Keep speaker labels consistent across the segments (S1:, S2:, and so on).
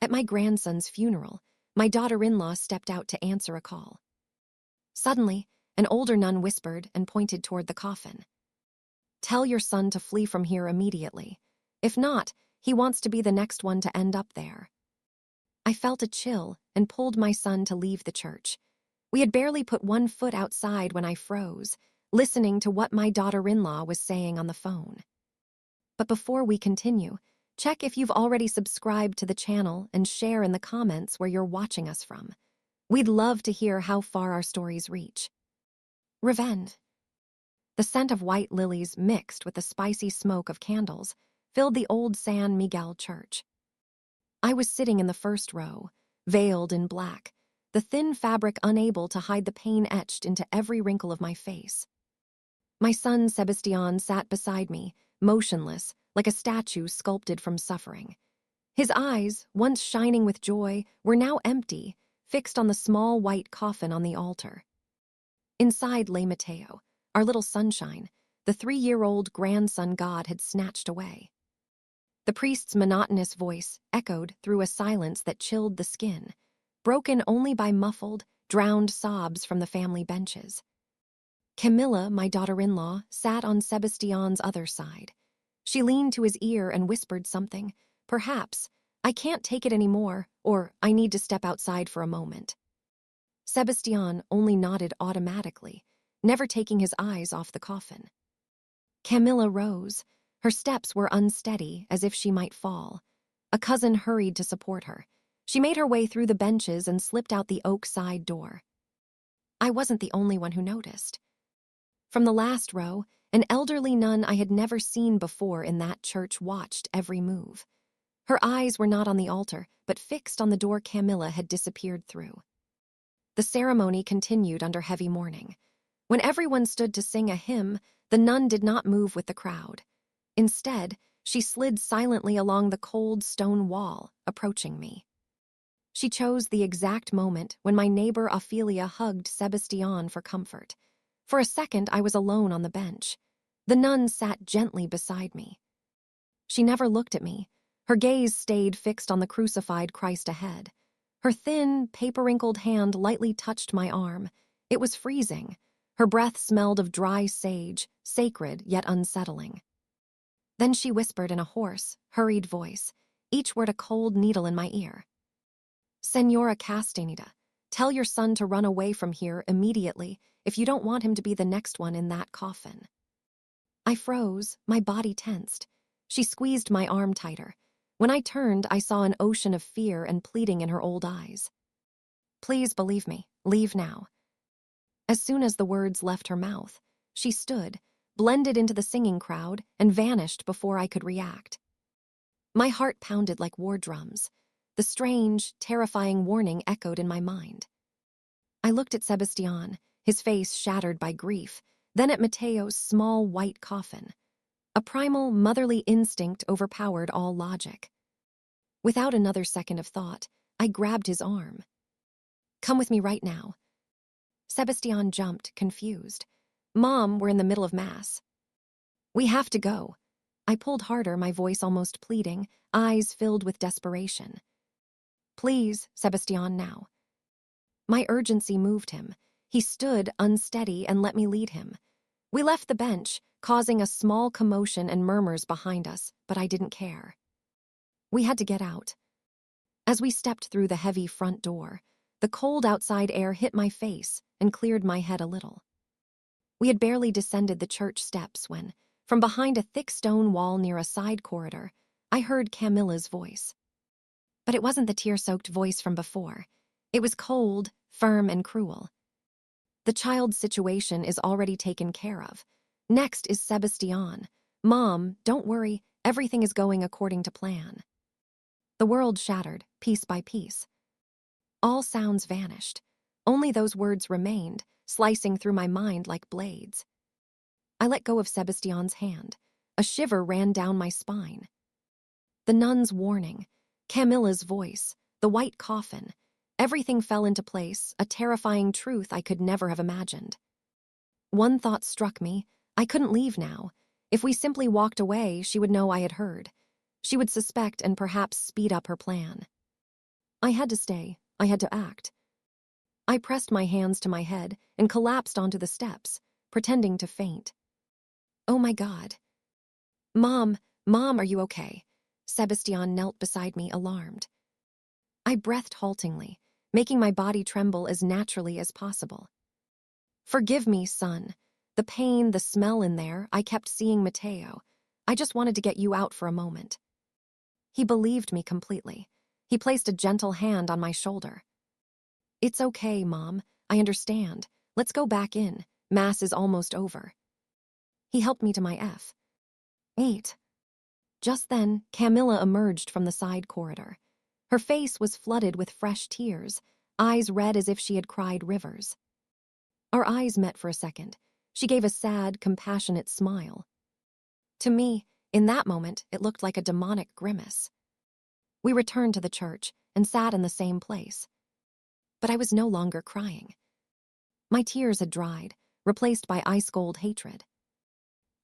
S1: At my grandson's funeral, my daughter-in-law stepped out to answer a call. Suddenly, an older nun whispered and pointed toward the coffin. "Tell your son to flee from here immediately. If not, he wants to be the next one to end up there." I felt a chill and pulled my son to leave the church. We had barely put one foot outside when I froze, listening to what my daughter-in-law was saying on the phone. But before we continue, check if you've already subscribed to the channel and share in the comments where you're watching us from. We'd love to hear how far our stories reach. Revenge. The scent of white lilies mixed with the spicy smoke of candles filled the old San Miguel church. I was sitting in the first row, veiled in black, the thin fabric unable to hide the pain etched into every wrinkle of my face. My son Sebastian sat beside me, motionless, like a statue sculpted from suffering. His eyes, once shining with joy, were now empty, fixed on the small white coffin on the altar. Inside lay Mateo, our little sunshine, the 3-year-old grandson God had snatched away. The priest's monotonous voice echoed through a silence that chilled the skin, broken only by muffled, drowned sobs from the family benches. Camilla, my daughter-in-law, sat on Sebastian's other side. She leaned to his ear and whispered something, perhaps, "I can't take it anymore," or "I need to step outside for a moment." Sebastian only nodded automatically, never taking his eyes off the coffin. Camilla rose. Her steps were unsteady, as if she might fall. A cousin hurried to support her. She made her way through the benches and slipped out the oak side door. I wasn't the only one who noticed. From the last row, an elderly nun I had never seen before in that church watched every move. Her eyes were not on the altar, but fixed on the door Camilla had disappeared through. The ceremony continued under heavy mourning. When everyone stood to sing a hymn, the nun did not move with the crowd. Instead, she slid silently along the cold stone wall, approaching me. She chose the exact moment when my neighbor Ophelia hugged Sebastian for comfort. For a second, I was alone on the bench. The nun sat gently beside me. She never looked at me. Her gaze stayed fixed on the crucified Christ ahead. Her thin, paper-wrinkled hand lightly touched my arm. It was freezing. Her breath smelled of dry sage, sacred yet unsettling. Then she whispered in a hoarse, hurried voice, each word a cold needle in my ear. "Senora Castaneda, tell your son to run away from here immediately if you don't want him to be the next one in that coffin." I froze, my body tensed. She squeezed my arm tighter. When I turned, I saw an ocean of fear and pleading in her old eyes. "Please believe me, leave now." As soon as the words left her mouth, she stood, blended into the singing crowd, and vanished before I could react. My heart pounded like war drums. The strange, terrifying warning echoed in my mind. I looked at Sebastian, his face shattered by grief, then at Mateo's small white coffin. A primal, motherly instinct overpowered all logic. Without another second of thought, I grabbed his arm. "Come with me right now." Sebastian jumped, confused. "Mom, we're in the middle of Mass." "We have to go." I pulled harder, my voice almost pleading, eyes filled with desperation. "Please, Sebastian, now." My urgency moved him. He stood unsteady and let me lead him. We left the bench, causing a small commotion and murmurs behind us, but I didn't care. We had to get out. As we stepped through the heavy front door, the cold outside air hit my face and cleared my head a little. We had barely descended the church steps when, from behind a thick stone wall near a side corridor, I heard Camilla's voice. But it wasn't the tear-soaked voice from before. It was cold, firm, and cruel. "The child's situation is already taken care of. Next is Sebastian. Mom, don't worry, everything is going according to plan." The world shattered, piece by piece. All sounds vanished. Only those words remained, slicing through my mind like blades. I let go of Sebastian's hand. A shiver ran down my spine. The nun's warning, Camilla's voice, the white coffin, everything fell into place, a terrifying truth I could never have imagined. One thought struck me: I couldn't leave now. If we simply walked away, she would know I had heard. She would suspect and perhaps speed up her plan. I had to stay. I had to act. I pressed my hands to my head and collapsed onto the steps, pretending to faint. Oh my God. Mom, are you okay? Sebastian knelt beside me, alarmed. I breathed haltingly, making my body tremble as naturally as possible. Forgive me, son. The pain, the smell in there, I kept seeing Mateo. I just wanted to get you out for a moment. He believed me completely. He placed a gentle hand on my shoulder. It's okay, Mom. I understand. Let's go back in. Mass is almost over. He helped me to my F. 8. Just then, Camilla emerged from the side corridor. Her face was flooded with fresh tears, eyes red as if she had cried rivers. Our eyes met for a second. She gave a sad, compassionate smile. To me, in that moment, it looked like a demonic grimace. We returned to the church and sat in the same place. But I was no longer crying. My tears had dried, replaced by ice-cold hatred.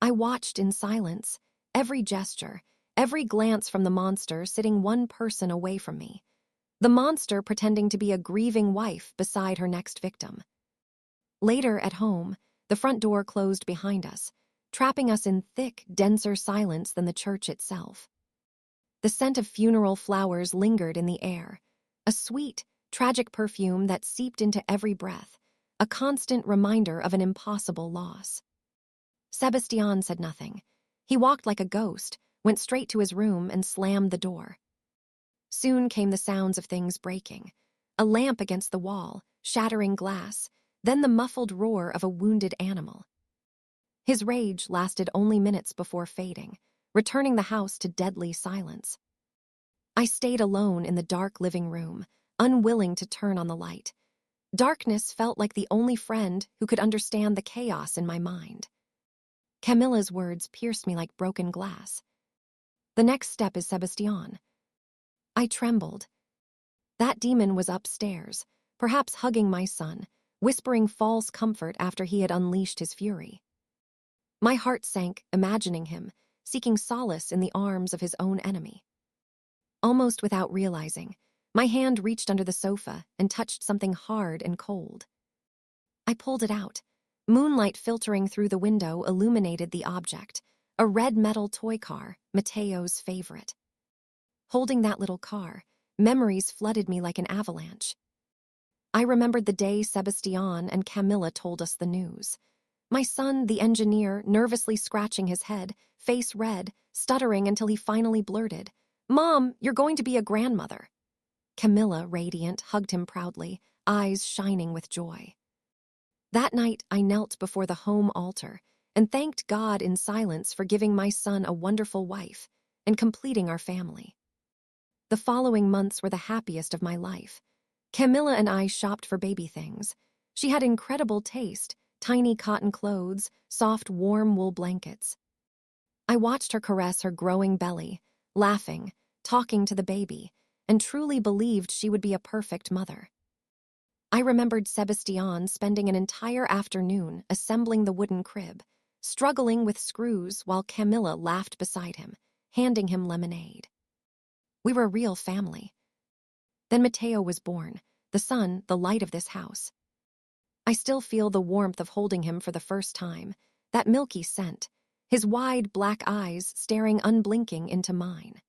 S1: I watched in silence, every gesture, every glance from the monster sitting one person away from me. The monster pretending to be a grieving wife beside her next victim. Later, at home, the front door closed behind us, trapping us in thick, denser silence than the church itself. The scent of funeral flowers lingered in the air, a sweet, tragic perfume that seeped into every breath, a constant reminder of an impossible loss. Sebastian said nothing. He walked like a ghost, went straight to his room and slammed the door. Soon came the sounds of things breaking, a lamp against the wall, shattering glass, then the muffled roar of a wounded animal. His rage lasted only minutes before fading, returning the house to deadly silence. I stayed alone in the dark living room, unwilling to turn on the light. Darkness felt like the only friend who could understand the chaos in my mind. Camilla's words pierced me like broken glass. The next step is Sebastian. I trembled. That demon was upstairs, perhaps hugging my son, whispering false comfort after he had unleashed his fury. My heart sank, imagining him, seeking solace in the arms of his own enemy. Almost without realizing, my hand reached under the sofa and touched something hard and cold. I pulled it out. Moonlight filtering through the window illuminated the object, a red metal toy car, Mateo's favorite. Holding that little car, memories flooded me like an avalanche. I remembered the day Sebastian and Camilla told us the news. My son, the engineer, nervously scratching his head, face red, stuttering until he finally blurted, "Mom, you're going to be a grandmother." Camilla, radiant, hugged him proudly, eyes shining with joy. That night, I knelt before the home altar and thanked God in silence for giving my son a wonderful wife and completing our family. The following months were the happiest of my life. Camilla and I shopped for baby things. She had incredible taste, tiny cotton clothes, soft, warm wool blankets. I watched her caress her growing belly, laughing, talking to the baby, and truly believed she would be a perfect mother. I remembered Sebastian spending an entire afternoon assembling the wooden crib, struggling with screws while Camilla laughed beside him, handing him lemonade. We were a real family. Then Mateo was born, the son, the light of this house. I still feel the warmth of holding him for the first time, that milky scent, his wide black eyes staring unblinking into mine.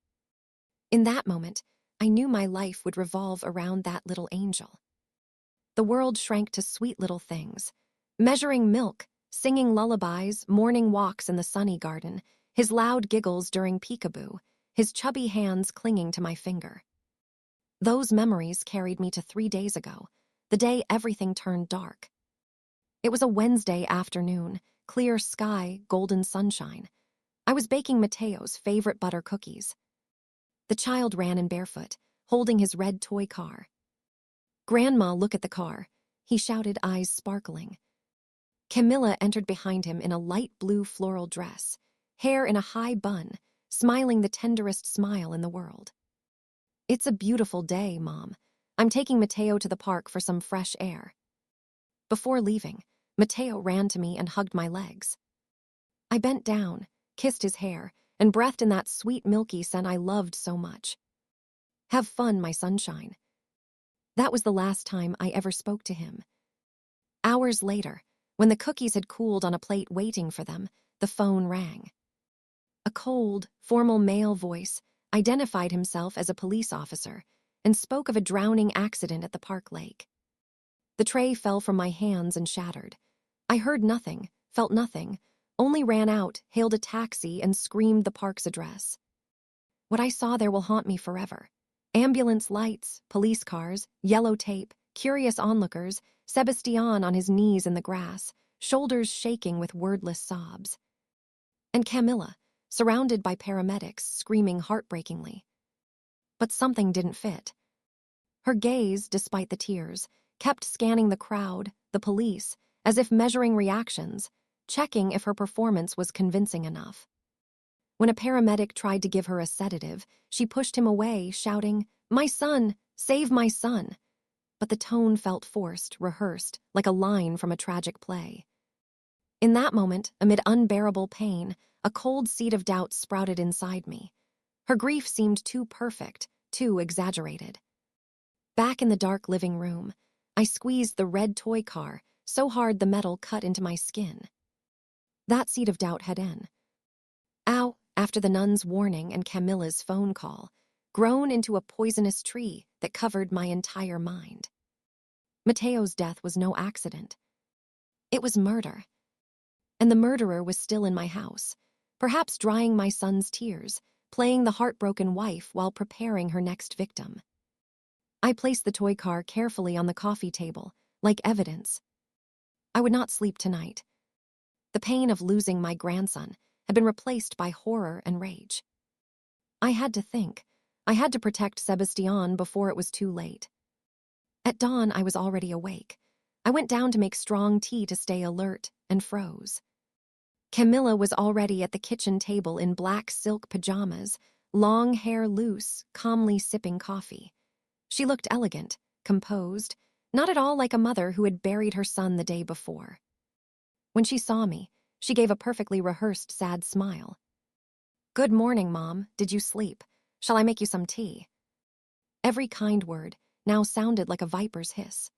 S1: In that moment, I knew my life would revolve around that little angel. The world shrank to sweet little things, measuring milk, singing lullabies, morning walks in the sunny garden, his loud giggles during peekaboo, his chubby hands clinging to my finger. Those memories carried me to 3 days ago, the day everything turned dark. It was a Wednesday afternoon, clear sky, golden sunshine. I was baking Mateo's favorite butter cookies. The child ran in barefoot, holding his red toy car. "Grandma, look at the car," he shouted, eyes sparkling. Camilla entered behind him in a light blue floral dress, hair in a high bun, smiling the tenderest smile in the world. "It's a beautiful day, Mom. I'm taking Mateo to the park for some fresh air." Before leaving, Mateo ran to me and hugged my legs. I bent down, kissed his hair, and breathed in that sweet milky scent I loved so much. "Have fun, my sunshine. That was the last time I ever spoke to him. Hours later, when the cookies had cooled on a plate waiting for them, the phone rang. A cold, formal male voice identified himself as a police officer and spoke of a drowning accident at the park lake. The tray fell from my hands and shattered. I heard nothing, felt nothing, only ran out, hailed a taxi, and screamed the park's address. What I saw there will haunt me forever. Ambulance lights, police cars, yellow tape, curious onlookers, Sebastian on his knees in the grass, shoulders shaking with wordless sobs. And Camilla, surrounded by paramedics, screaming heartbreakingly. But something didn't fit. Her gaze, despite the tears, kept scanning the crowd, the police, as if measuring reactions, checking if her performance was convincing enough. When a paramedic tried to give her a sedative, she pushed him away, shouting, "My son! Save my son!" But the tone felt forced, rehearsed, like a line from a tragic play. In that moment, amid unbearable pain, a cold seed of doubt sprouted inside me. Her grief seemed too perfect, too exaggerated. Back in the dark living room, I squeezed the red toy car so hard the metal cut into my skin. That seed of doubt had in. Ow, after the nun's warning and Camilla's phone call, grown into a poisonous tree that covered my entire mind. Mateo's death was no accident. It was murder. And the murderer was still in my house, perhaps drying my son's tears, playing the heartbroken wife while preparing her next victim. I placed the toy car carefully on the coffee table, like evidence. I would not sleep tonight. The pain of losing my grandson had been replaced by horror and rage. I had to think. I had to protect Sebastian before it was too late. At dawn, I was already awake. I went down to make strong tea to stay alert and froze. Camilla was already at the kitchen table in black silk pajamas, long hair loose, calmly sipping coffee. She looked elegant, composed, not at all like a mother who had buried her son the day before. When she saw me, she gave a perfectly rehearsed sad smile. "Good morning, Mom. Did you sleep? Shall I make you some tea?" Every kind word now sounded like a viper's hiss.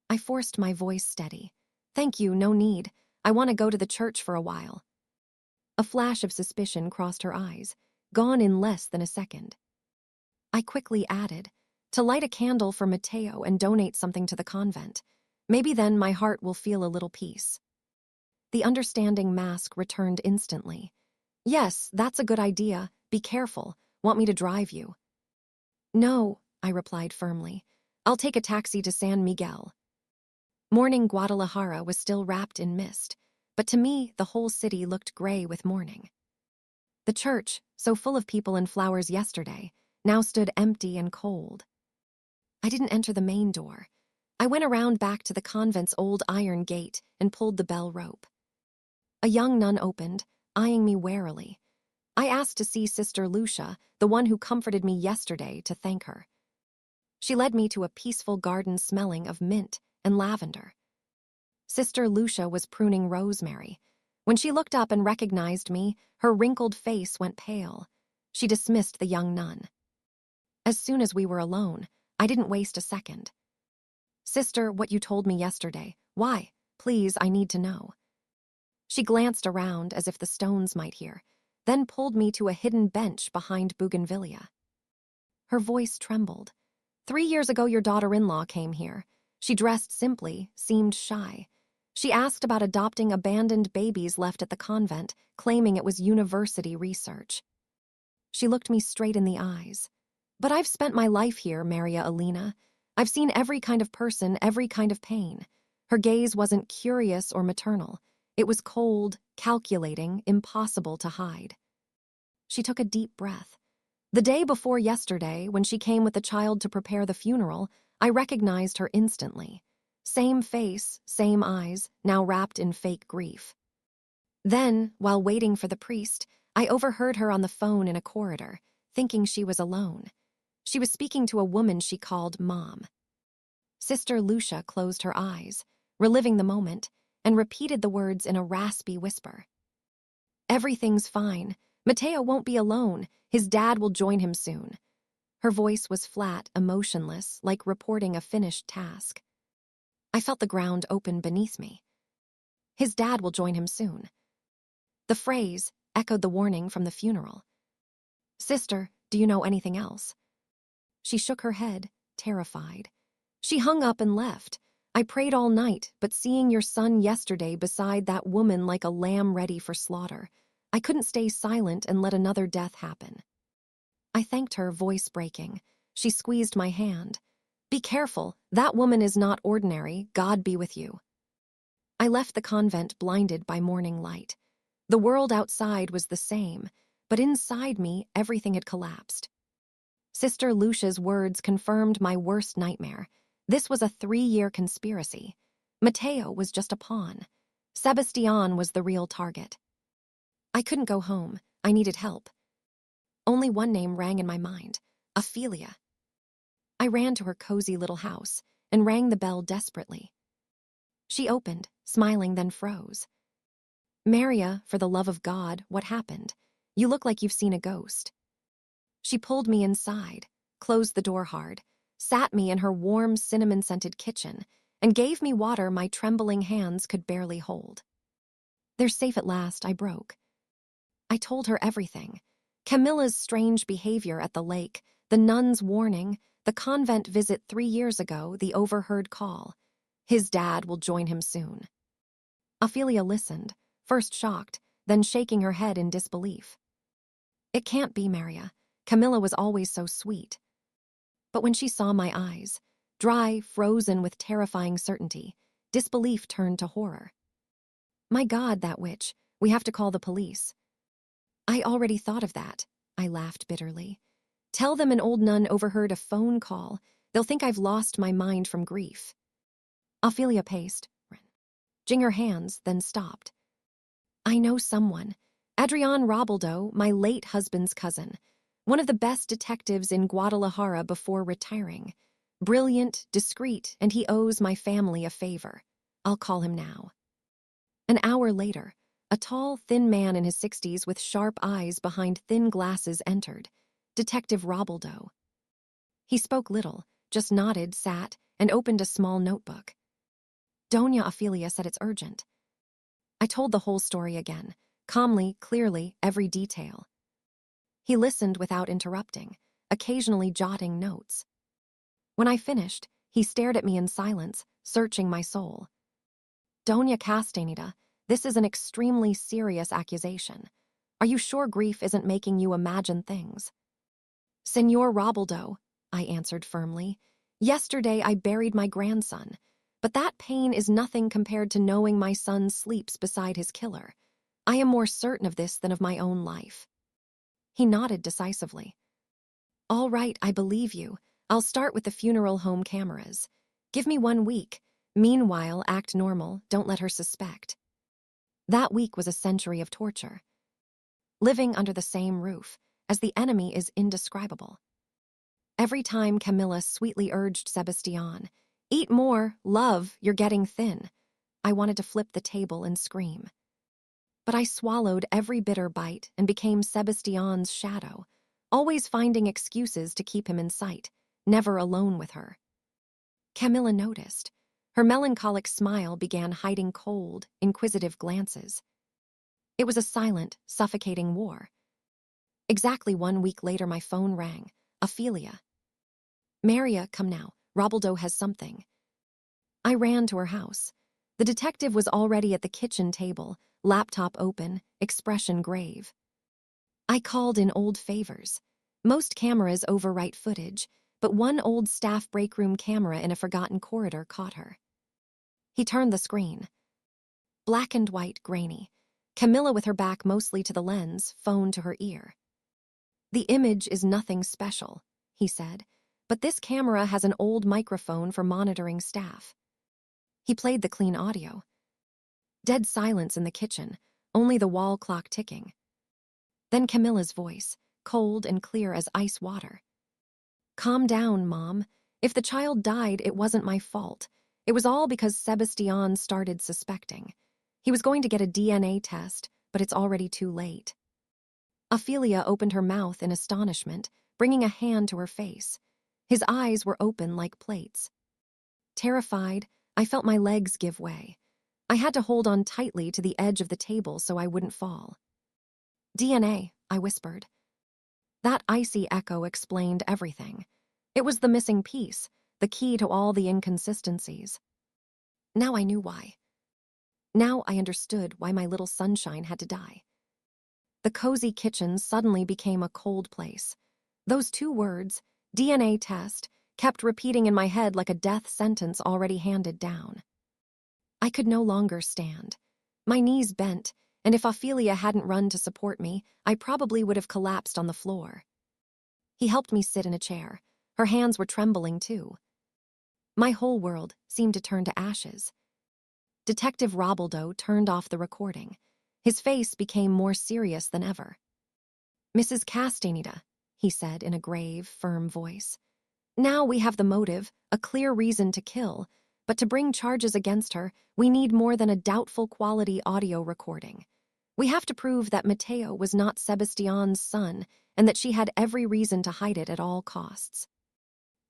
S1: I forced my voice steady. "Thank you, no need. I want to go to the church for a while." A flash of suspicion crossed her eyes, gone in less than a second. I quickly added, "To light a candle for Mateo and donate something to the convent. Maybe then my heart will feel a little peace." The understanding mask returned instantly. "Yes, that's a good idea. Be careful. Want me to drive you?" "No," I replied firmly. "I'll take a taxi to San Miguel." Morning Guadalajara was still wrapped in mist, but to me the whole city looked gray with mourning. The church, so full of people and flowers yesterday, now stood empty and cold. I didn't enter the main door. I went around back to the convent's old iron gate and pulled the bell rope. A young nun opened, eyeing me warily. I asked to see Sister Lucia, the one who comforted me yesterday, to thank her. She led me to a peaceful garden smelling of mint and lavender. Sister Lucia was pruning rosemary. When she looked up and recognized me, her wrinkled face went pale. She dismissed the young nun. As soon as we were alone, I didn't waste a second. "Sister, what you told me yesterday. Why? Please, I need to know." She glanced around as if the stones might hear, then pulled me to a hidden bench behind bougainvillea. Her voice trembled. "3 years ago your daughter-in-law came here. She dressed simply, seemed shy. She asked about adopting abandoned babies left at the convent, claiming it was university research." She looked me straight in the eyes. "But I've spent my life here, Maria Elena. I've seen every kind of person, every kind of pain." Her gaze wasn't curious or maternal. It was cold, calculating, impossible to hide. She took a deep breath. "The day before yesterday, when she came with the child to prepare the funeral, I recognized her instantly. Same face, same eyes, now wrapped in fake grief. Then, while waiting for the priest, I overheard her on the phone in a corridor, thinking she was alone. She was speaking to a woman she called Mom." Sister Lucia closed her eyes, reliving the moment, and repeated the words in a raspy whisper. "Everything's fine. Mateo won't be alone. His dad will join him soon." Her voice was flat, emotionless, like reporting a finished task. I felt the ground open beneath me. His dad will join him soon. The phrase echoed the warning from the funeral. Sister, do you know anything else? She shook her head, terrified. She hung up and left. I prayed all night, but seeing your son yesterday beside that woman like a lamb ready for slaughter, I couldn't stay silent and let another death happen. I thanked her, voice breaking. She squeezed my hand. Be careful, that woman is not ordinary, God be with you. I left the convent blinded by morning light. The world outside was the same, but inside me everything had collapsed. Sister Lucia's words confirmed my worst nightmare. This was a 3-year conspiracy. Mateo was just a pawn. Sebastian was the real target. I couldn't go home. I needed help. Only one name rang in my mind, Ophelia. I ran to her cozy little house and rang the bell desperately. She opened, smiling, then froze. Maria, for the love of God, what happened? You look like you've seen a ghost. She pulled me inside, closed the door hard, sat me in her warm, cinnamon-scented kitchen, and gave me water my trembling hands could barely hold. They're safe at last, I broke. I told her everything. Camilla's strange behavior at the lake, the nun's warning, the convent visit 3 years ago, the overheard call. His dad will join him soon. Ophelia listened, first shocked, then shaking her head in disbelief. It can't be, Maria. Camilla was always so sweet. But when she saw my eyes, dry, frozen with terrifying certainty, disbelief turned to horror. My God, that witch. We have to call the police. I already thought of that, I laughed bitterly. Tell them an old nun overheard a phone call. They'll think I've lost my mind from grief. Ophelia paced, wringing her hands, then stopped. I know someone. Adrian Robaldo, my late husband's cousin. One of the best detectives in Guadalajara before retiring. Brilliant, discreet, and he owes my family a favor. I'll call him now. An hour later, a tall, thin man in his 60s with sharp eyes behind thin glasses entered. Detective Robaldo. He spoke little, just nodded, sat, and opened a small notebook. Doña Ophelia said it's urgent. I told the whole story again, calmly, clearly, every detail. He listened without interrupting, occasionally jotting notes. When I finished, he stared at me in silence, searching my soul. Doña Castaneda, this is an extremely serious accusation. Are you sure grief isn't making you imagine things? Señor Robaldo, I answered firmly. Yesterday I buried my grandson, but that pain is nothing compared to knowing my son sleeps beside his killer. I am more certain of this than of my own life. He nodded decisively. All right, I believe you. I'll start with the funeral home cameras. Give me 1 week. Meanwhile, act normal, don't let her suspect. That week was a century of torture. Living under the same roof, as the enemy is indescribable. Every time Camilla sweetly urged Sebastian, eat more, love, you're getting thin. I wanted to flip the table and scream. But I swallowed every bitter bite and became Sebastian's shadow, always finding excuses to keep him in sight, never alone with her. Camilla noticed. Her melancholic smile began hiding cold, inquisitive glances. It was a silent, suffocating war. Exactly 1 week later my phone rang. Ophelia. Maria, come now. Robaldo has something. I ran to her house. The detective was already at the kitchen table, laptop open, expression grave. I called in old favors. Most cameras overwrite footage, but one old staff breakroom camera in a forgotten corridor caught her. He turned the screen. Black and white, grainy. Camilla with her back mostly to the lens, phone to her ear. The image is nothing special, he said, but this camera has an old microphone for monitoring staff. He played the clean audio. Dead silence in the kitchen, only the wall clock ticking. Then Camilla's voice, cold and clear as ice water. Calm down, Mom. If the child died, it wasn't my fault. It was all because Sebastian started suspecting. He was going to get a DNA test, but it's already too late. Ophelia opened her mouth in astonishment, bringing a hand to her face. His eyes were open like plates. Terrified, I felt my legs give way. I had to hold on tightly to the edge of the table so I wouldn't fall. DNA, I whispered. That icy echo explained everything. It was the missing piece, the key to all the inconsistencies. Now I knew why. Now I understood why my little sunshine had to die. The cozy kitchen suddenly became a cold place. Those 2 words, DNA test, kept repeating in my head like a death sentence already handed down. I could no longer stand. My knees bent, and if Ophelia hadn't run to support me, I probably would have collapsed on the floor. He helped me sit in a chair. Her hands were trembling too. My whole world seemed to turn to ashes. Detective Robledo turned off the recording. His face became more serious than ever. "Mrs. Castaneda," he said in a grave, firm voice. "Now we have the motive, a clear reason to kill, but to bring charges against her, we need more than a doubtful quality audio recording. We have to prove that Mateo was not Sebastian's son and that she had every reason to hide it at all costs."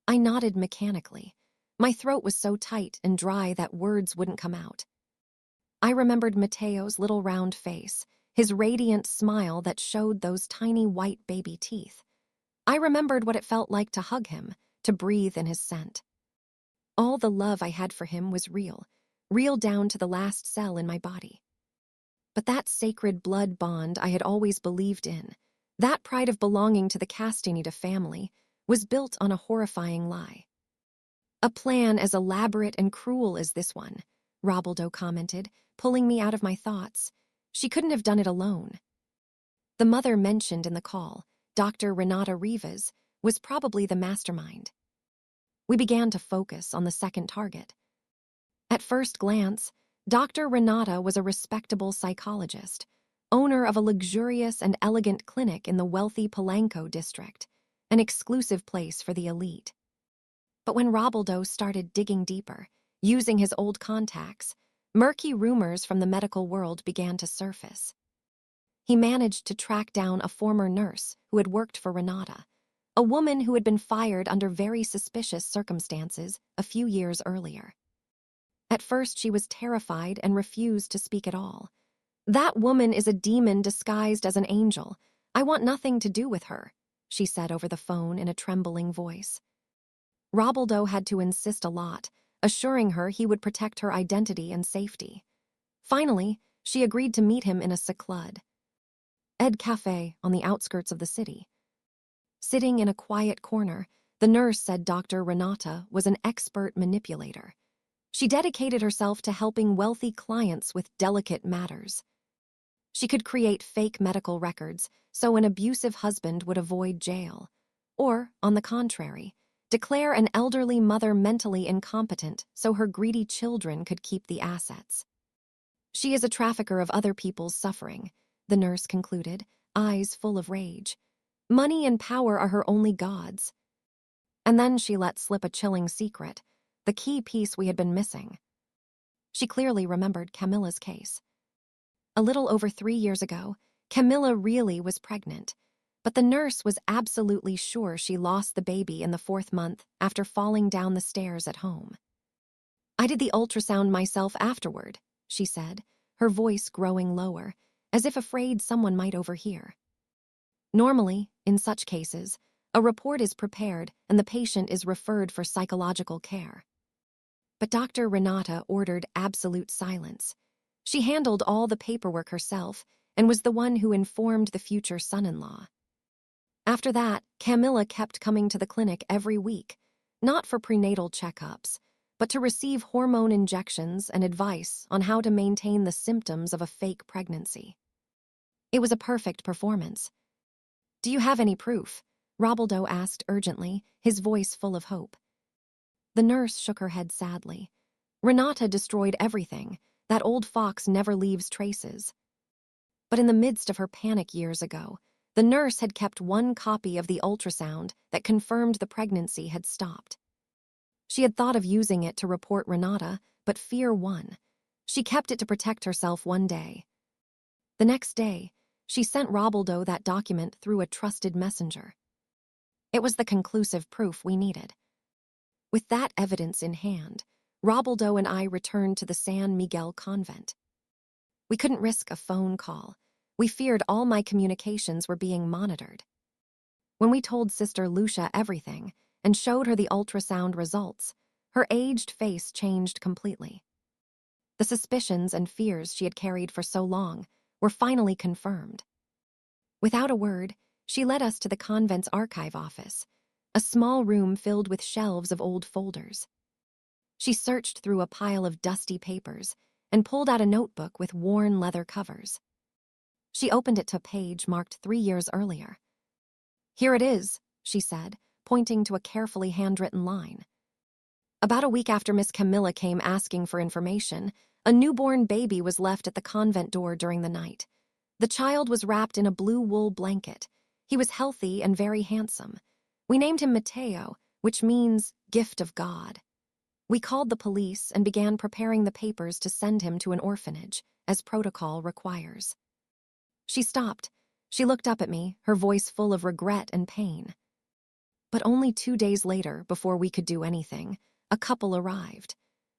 S1: I nodded mechanically. My throat was so tight and dry that words wouldn't come out. I remembered Mateo's little round face, his radiant smile that showed those tiny white baby teeth. I remembered what it felt like to hug him, to breathe in his scent. All the love I had for him was real down to the last cell in my body. But that sacred blood bond I had always believed in, that pride of belonging to the Castaneda family, was built on a horrifying lie. "A plan as elaborate and cruel as this one," Robledo commented, pulling me out of my thoughts. "She couldn't have done it alone." The mother mentioned in the call, Dr. Renata Rivas, was probably the mastermind. We began to focus on the second target. At first glance, Dr. Renata was a respectable psychologist, owner of a luxurious and elegant clinic in the wealthy Polanco district, an exclusive place for the elite. But when Robledo started digging deeper, using his old contacts, murky rumors from the medical world began to surface. He managed to track down a former nurse who had worked for Renata, a woman who had been fired under very suspicious circumstances a few years earlier. At first, she was terrified and refused to speak at all. "That woman is a demon disguised as an angel. I want nothing to do with her," she said over the phone in a trembling voice. Robledo had to insist a lot, assuring her he would protect her identity and safety. Finally, she agreed to meet him in a seclud Ed Cafe on the outskirts of the city. Sitting in a quiet corner, the nurse said Dr. Renata was an expert manipulator. She dedicated herself to helping wealthy clients with delicate matters. She could create fake medical records so an abusive husband would avoid jail, or, on the contrary, declare an elderly mother mentally incompetent so her greedy children could keep the assets. "She is a trafficker of other people's suffering," the nurse concluded, eyes full of rage. "Money and power are her only gods." And then she let slip a chilling secret, the key piece we had been missing. She clearly remembered Camilla's case. A little over 3 years ago, Camilla really was pregnant, but the nurse was absolutely sure she lost the baby in the 4th month after falling down the stairs at home. "I did the ultrasound myself afterward," she said, her voice growing lower, as if afraid someone might overhear. Normally, in such cases, a report is prepared and the patient is referred for psychological care. But Dr. Renata ordered absolute silence. She handled all the paperwork herself and was the one who informed the future son-in-law. After that, Camilla kept coming to the clinic every week, not for prenatal checkups, but to receive hormone injections and advice on how to maintain the symptoms of a fake pregnancy. It was a perfect performance. "Do you have any proof?" Robledo asked urgently, his voice full of hope. The nurse shook her head sadly. "Renata destroyed everything. That old fox never leaves traces." But in the midst of her panic years ago, the nurse had kept one copy of the ultrasound that confirmed the pregnancy had stopped. She had thought of using it to report Renata, but fear won. She kept it to protect herself one day. The next day, she sent Robledo that document through a trusted messenger. It was the conclusive proof we needed. With that evidence in hand, Robaldo and I returned to the San Miguel convent. We couldn't risk a phone call. We feared all my communications were being monitored. When we told Sister Lucia everything and showed her the ultrasound results, her aged face changed completely. The suspicions and fears she had carried for so long were finally confirmed. Without a word, she led us to the convent's archive office, a small room filled with shelves of old folders. She searched through a pile of dusty papers and pulled out a notebook with worn leather covers. She opened it to a page marked 3 years earlier. "Here it is," she said, pointing to a carefully handwritten line. "About a week after Miss Camilla came asking for information, a newborn baby was left at the convent door during the night. The child was wrapped in a blue wool blanket. He was healthy and very handsome. We named him Mateo, which means gift of God. We called the police and began preparing the papers to send him to an orphanage, as protocol requires." She stopped. She looked up at me, her voice full of regret and pain. But only 2 days later, before we could do anything, a couple arrived.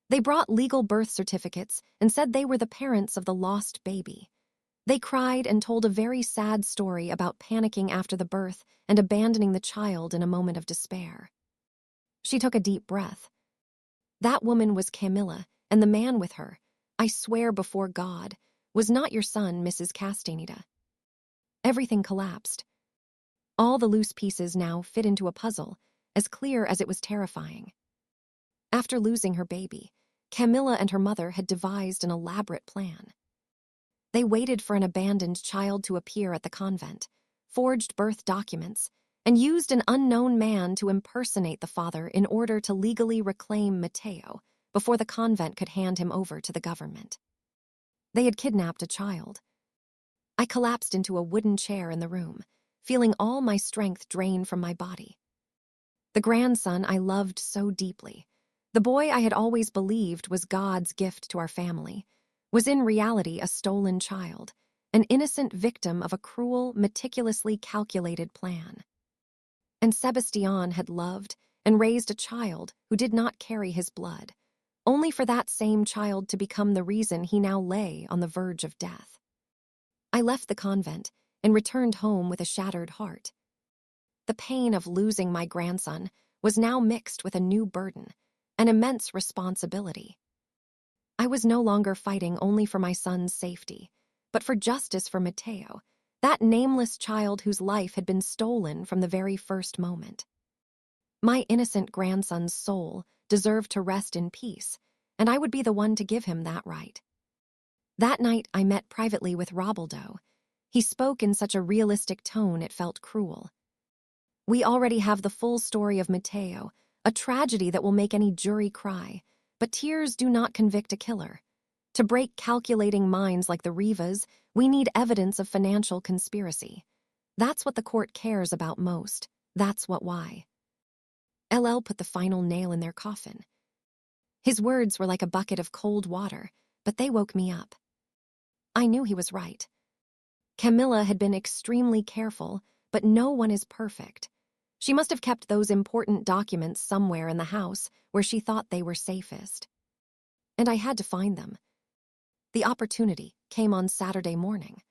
S1: They brought legal birth certificates and said they were the parents of the lost baby. They cried and told a very sad story about panicking after the birth and abandoning the child in a moment of despair. She took a deep breath. "That woman was Camilla, and the man with her, I swear before God, was not your son, Mrs. Castaneda." Everything collapsed. All the loose pieces now fit into a puzzle, as clear as it was terrifying. After losing her baby, Camilla and her mother had devised an elaborate plan. They waited for an abandoned child to appear at the convent, forged birth documents, and used an unknown man to impersonate the father in order to legally reclaim Mateo before the convent could hand him over to the government. They had kidnapped a child. I collapsed into a wooden chair in the room, feeling all my strength drain from my body. The grandson I loved so deeply, the boy I had always believed was God's gift to our family, was in reality a stolen child, an innocent victim of a cruel, meticulously calculated plan. And Sebastian had loved and raised a child who did not carry his blood, only for that same child to become the reason he now lay on the verge of death. I left the convent and returned home with a shattered heart. The pain of losing my grandson was now mixed with a new burden, an immense responsibility. I was no longer fighting only for my son's safety, but for justice for Mateo, that nameless child whose life had been stolen from the very first moment. My innocent grandson's soul deserved to rest in peace, and I would be the one to give him that right. That night I met privately with Robaldo. He spoke in such a realistic tone it felt cruel. "We already have the full story of Mateo, a tragedy that will make any jury cry, but tears do not convict a killer. To break calculating minds like the Rivas, we need evidence of financial conspiracy. That's what the court cares about most. That's why. LL put the final nail in their coffin. His words were like a bucket of cold water, but they woke me up. I knew he was right. Camilla had been extremely careful, but no one is perfect. She must have kept those important documents somewhere in the house where she thought they were safest. And I had to find them. The opportunity came on Saturday morning.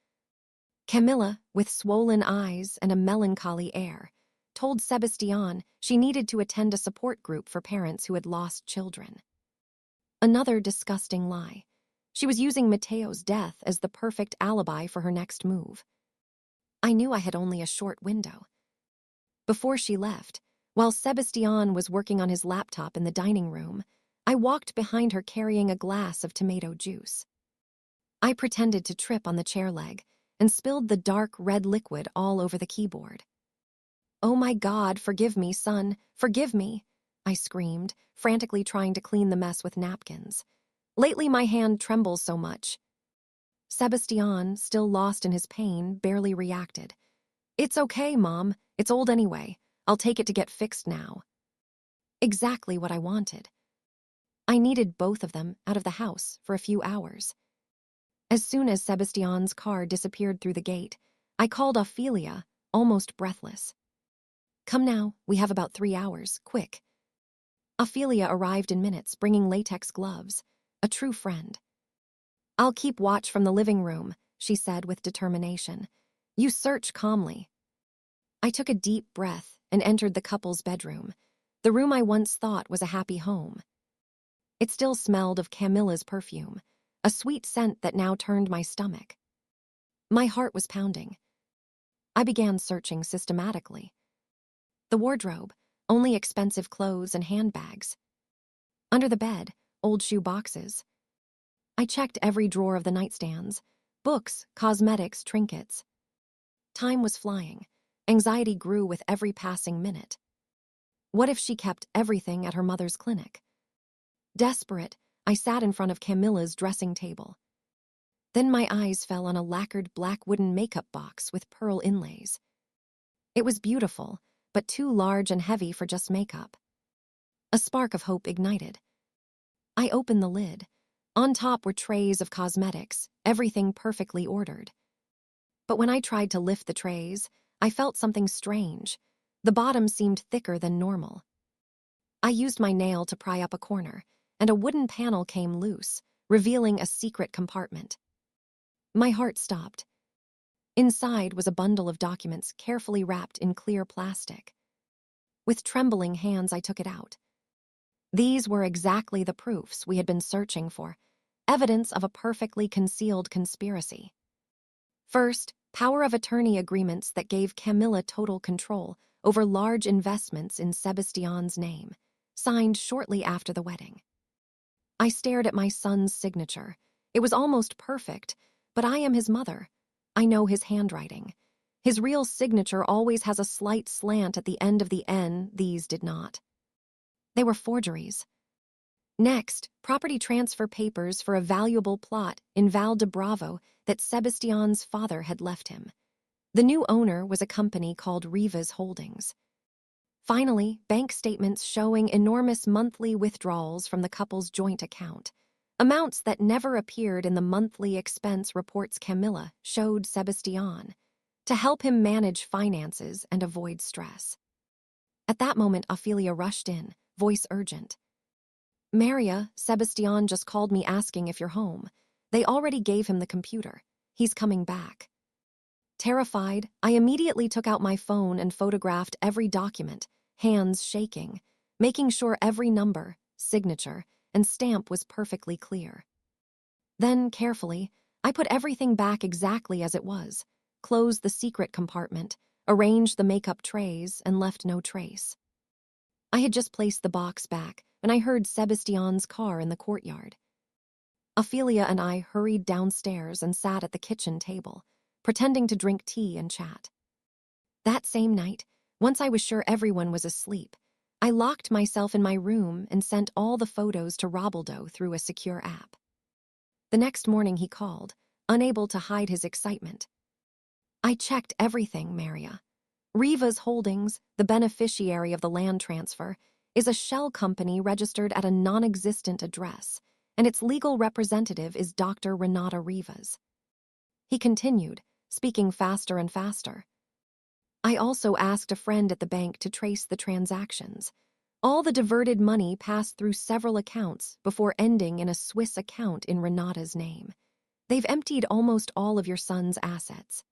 S1: Camilla, with swollen eyes and a melancholy air, told Sebastian she needed to attend a support group for parents who had lost children. Another disgusting lie. She was using Mateo's death as the perfect alibi for her next move. I knew I had only a short window. Before she left, while Sebastian was working on his laptop in the dining room, I walked behind her carrying a glass of tomato juice. I pretended to trip on the chair leg and spilled the dark red liquid all over the keyboard. "Oh my God, forgive me, son, forgive me," I screamed, frantically trying to clean the mess with napkins. "Lately my hand trembles so much." Sebastian, still lost in his pain, barely reacted. "It's okay, Mom. It's old anyway. I'll take it to get fixed now." Exactly what I wanted. I needed both of them out of the house for a few hours. As soon as Sebastian's car disappeared through the gate, I called Ophelia, almost breathless. Come now, we have about 3 hours, quick. Ophelia arrived in minutes, bringing latex gloves. A true friend. I'll keep watch from the living room, she said with determination. You search calmly. I took a deep breath and entered the couple's bedroom, the room I once thought was a happy home. It still smelled of Camilla's perfume, a sweet scent that now turned my stomach. My heart was pounding. I began searching systematically. The wardrobe, only expensive clothes and handbags. Under the bed, old shoe boxes. I checked every drawer of the nightstands, books, cosmetics, trinkets. Time was flying. Anxiety grew with every passing minute. What if she kept everything at her mother's clinic? Desperate, I sat in front of Camilla's dressing table. Then my eyes fell on a lacquered black wooden makeup box with pearl inlays. It was beautiful, but too large and heavy for just makeup. A spark of hope ignited. I opened the lid. On top were trays of cosmetics, everything perfectly ordered. But when I tried to lift the trays, I felt something strange. The bottom seemed thicker than normal. I used my nail to pry up a corner, and a wooden panel came loose, revealing a secret compartment. My heart stopped. Inside was a bundle of documents carefully wrapped in clear plastic. With trembling hands, I took it out. These were exactly the proofs we had been searching for, evidence of a perfectly concealed conspiracy. First, power of attorney agreements that gave Camilla total control over large investments in Sebastian's name, signed shortly after the wedding. I stared at my son's signature. It was almost perfect, but I am his mother. I know his handwriting. His real signature always has a slight slant at the end of the N. These did not. They were forgeries. Next, property transfer papers for a valuable plot in Val de Bravo that Sebastian's father had left him. The new owner was a company called Rivas Holdings. Finally, bank statements showing enormous monthly withdrawals from the couple's joint account. Amounts that never appeared in the monthly expense reports Camilla showed Sebastian to help him manage finances and avoid stress. At that moment, Ophelia rushed in, voice urgent. Maria, Sebastian just called me asking if you're home. They already gave him the computer. He's coming back. Terrified, I immediately took out my phone and photographed every document, hands shaking, making sure every number, signature, and stamp was perfectly clear. Then, carefully, I put everything back exactly as it was, closed the secret compartment, arranged the makeup trays, and left no trace. I had just placed the box back when I heard Sebastian's car in the courtyard. Ophelia and I hurried downstairs and sat at the kitchen table, pretending to drink tea and chat. That same night, once I was sure everyone was asleep, I locked myself in my room and sent all the photos to Robaldo through a secure app. The next morning he called, unable to hide his excitement. I checked everything, Maria. Rivas Holdings, the beneficiary of the land transfer, is a shell company registered at a non-existent address, and its legal representative is Dr. Renata Rivas. He continued, speaking faster and faster. I also asked a friend at the bank to trace the transactions. All the diverted money passed through several accounts before ending in a Swiss account in Renata's name. They've emptied almost all of your son's assets.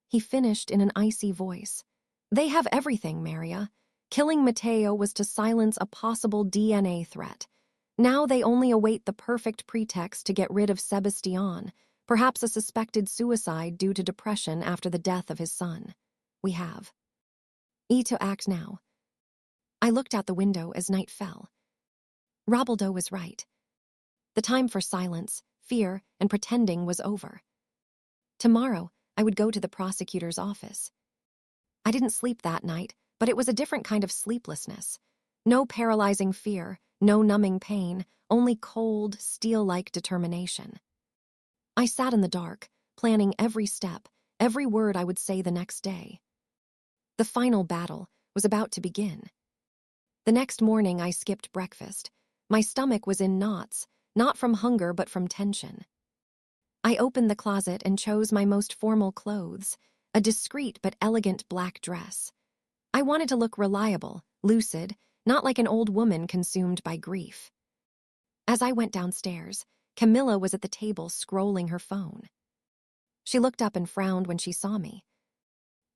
S1: He finished in an icy voice. They have everything, Maria. Killing Matteo was to silence a possible DNA threat. Now they only await the perfect pretext to get rid of Sebastian, perhaps a suspected suicide due to depression after the death of his son. We have. To act now. I looked out the window as night fell. Robaldo was right. The time for silence, fear, and pretending was over. Tomorrow, I would go to the prosecutor's office. I didn't sleep that night, but it was a different kind of sleeplessness. No paralyzing fear, no numbing pain, only cold, steel-like determination. I sat in the dark, planning every step, every word I would say the next day. The final battle was about to begin. The next morning I skipped breakfast. My stomach was in knots, not from hunger but from tension. I opened the closet and chose my most formal clothes, a discreet but elegant black dress. I wanted to look reliable, lucid, not like an old woman consumed by grief. As I went downstairs, Camilla was at the table scrolling her phone. She looked up and frowned when she saw me.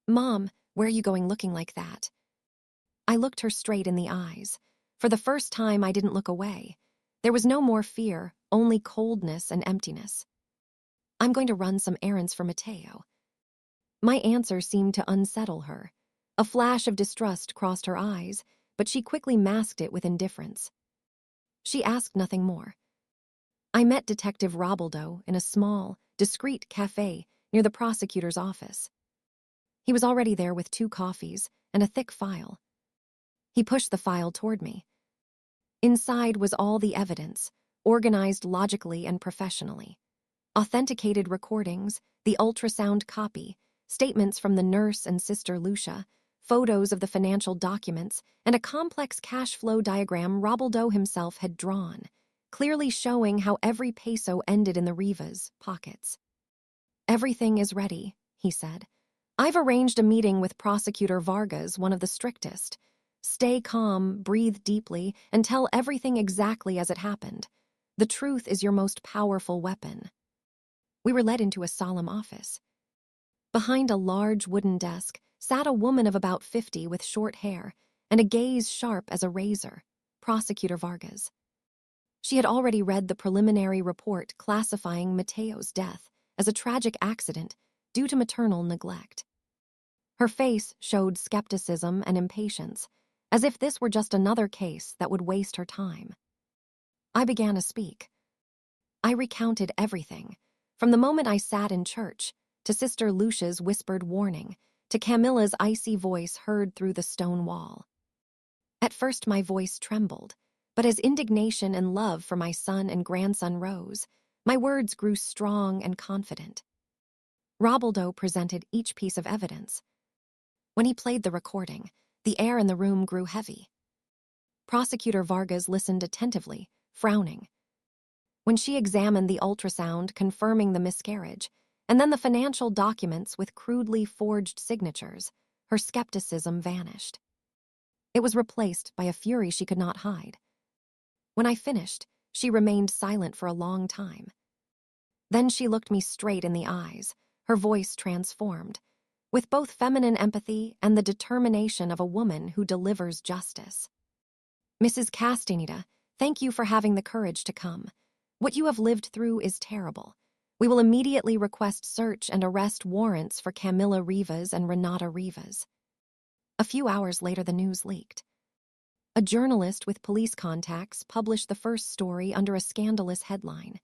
S1: "Mom, where are you going looking like that?" I looked her straight in the eyes. For the first time, I didn't look away. There was no more fear, only coldness and emptiness. "I'm going to run some errands for Mateo." My answer seemed to unsettle her. A flash of distrust crossed her eyes, but she quickly masked it with indifference. She asked nothing more. I met Detective Robaldo in a small, discreet cafe near the prosecutor's office. He was already there with 2 coffees and a thick file. He pushed the file toward me. Inside was all the evidence, organized logically and professionally. Authenticated recordings, the ultrasound copy, statements from the nurse and Sister Lucia, photos of the financial documents, and a complex cash flow diagram Robaldo himself had drawn, clearly showing how every peso ended in the Riva's pockets. "Everything is ready," he said. "I've arranged a meeting with Prosecutor Vargas, one of the strictest. Stay calm, breathe deeply, and tell everything exactly as it happened. The truth is your most powerful weapon." We were led into a solemn office. Behind a large wooden desk sat a woman of about 50 with short hair and a gaze sharp as a razor, Prosecutor Vargas. She had already read the preliminary report classifying Mateo's death as a tragic accident due to maternal neglect. Her face showed skepticism and impatience, as if this were just another case that would waste her time. I began to speak. I recounted everything, from the moment I sat in church, to Sister Lucia's whispered warning, to Camilla's icy voice heard through the stone wall. At first my voice trembled, but as indignation and love for my son and grandson rose, my words grew strong and confident. Robaldo presented each piece of evidence. When he played the recording, the air in the room grew heavy. Prosecutor Vargas listened attentively, frowning. When she examined the ultrasound confirming the miscarriage, and then the financial documents with crudely forged signatures, her skepticism vanished. It was replaced by a fury she could not hide. When I finished, she remained silent for a long time. Then she looked me straight in the eyes, her voice transformed, with both feminine empathy and the determination of a woman who delivers justice. "Mrs. Castaneda, thank you for having the courage to come. What you have lived through is terrible. We will immediately request search and arrest warrants for Camila Rivas and Renata Rivas." A few hours later, the news leaked. A journalist with police contacts published the first story under a scandalous headline: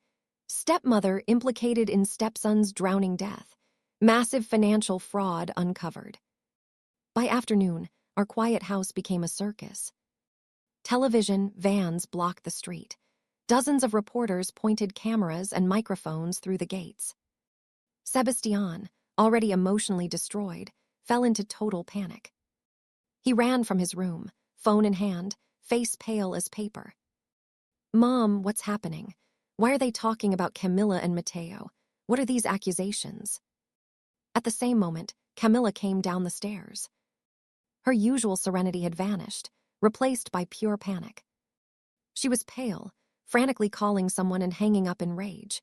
S1: "Stepmother implicated in stepson's drowning death. Massive financial fraud uncovered." By afternoon, our quiet house became a circus. Television vans blocked the street. Dozens of reporters pointed cameras and microphones through the gates. Sebastian, already emotionally destroyed, fell into total panic. He ran from his room, phone in hand, face pale as paper. "Mom, what's happening? Why are they talking about Camilla and Mateo? What are these accusations?" At the same moment, Camilla came down the stairs. Her usual serenity had vanished, replaced by pure panic. She was pale, frantically calling someone and hanging up in rage.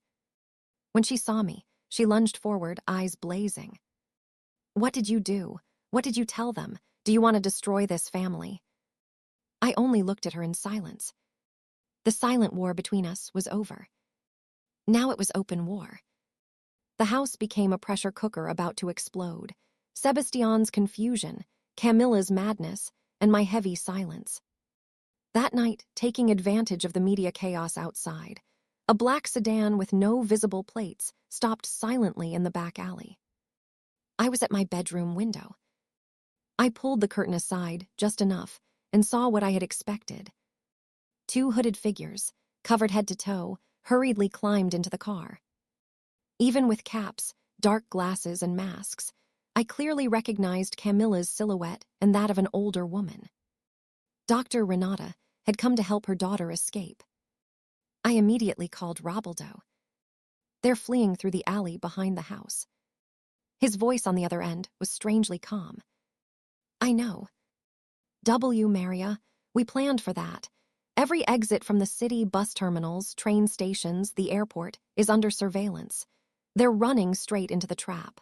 S1: When she saw me, she lunged forward, eyes blazing. "What did you do? What did you tell them? Do you want to destroy this family?" I only looked at her in silence. The silent war between us was over. Now it was open war. The house became a pressure cooker about to explode. Sebastian's confusion, Camilla's madness, and my heavy silence. That night, taking advantage of the media chaos outside, a black sedan with no visible plates stopped silently in the back alley. I was at my bedroom window. I pulled the curtain aside just enough and saw what I had expected. 2 hooded figures, covered head to toe, hurriedly climbed into the car. Even with caps, dark glasses, and masks, I clearly recognized Camilla's silhouette and that of an older woman. Dr. Renata had come to help her daughter escape. I immediately called Robaldo. "They're fleeing through the alley behind the house." His voice on the other end was strangely calm. "I know. Maria. We planned for that. Every exit from the city, bus terminals, train stations, the airport, is under surveillance. They're running straight into the trap.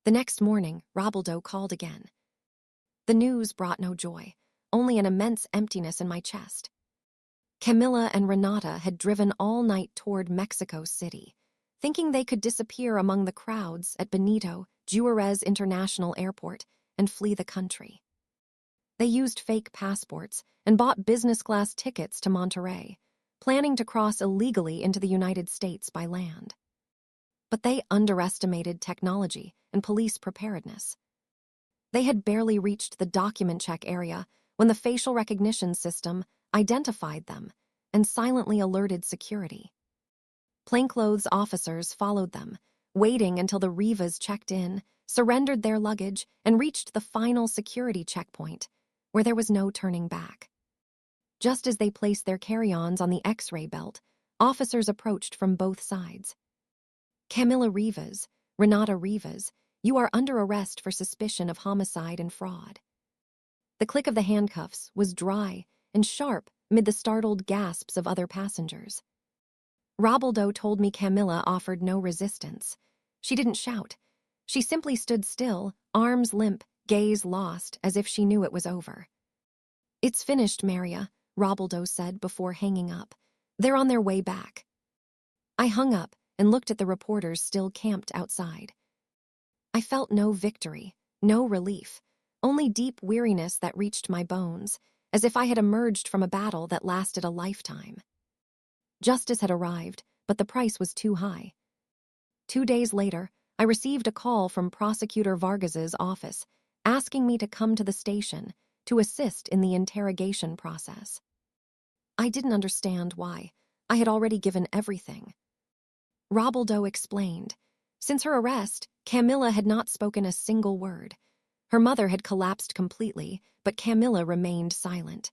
S1: The next morning, Robaldo called again. The news brought no joy, only an immense emptiness in my chest. Camilla and Renata had driven all night toward Mexico City, thinking they could disappear among the crowds at Benito Juarez International Airport and flee the country. They used fake passports and bought business-class tickets to Monterrey, planning to cross illegally into the United States by land. But they underestimated technology and police preparedness. They had barely reached the document check area when the facial recognition system identified them and silently alerted security. Plainclothes officers followed them, waiting until the Rivas checked in, surrendered their luggage, and reached the final security checkpoint, where there was no turning back. Just as they placed their carry-ons on the X-ray belt, officers approached from both sides. Camila Rivas, Renata Rivas, you are under arrest for suspicion of homicide and fraud. The click of the handcuffs was dry and sharp amid the startled gasps of other passengers. Robaldo told me Camilla offered no resistance. She didn't shout. She simply stood still, arms limp, gaze lost, as if she knew it was over. It's finished, Maria, Robaldo said before hanging up. They're on their way back. I hung up and looked at the reporters still camped outside. I felt no victory, no relief, only deep weariness that reached my bones, as if I had emerged from a battle that lasted a lifetime. Justice had arrived, but the price was too high. 2 days later, I received a call from Prosecutor Vargas's office, asking me to come to the station to assist in the interrogation process. I didn't understand why. I had already given everything. Robaldo explained. Since her arrest, Camilla had not spoken a single word. Her mother had collapsed completely, but Camilla remained silent.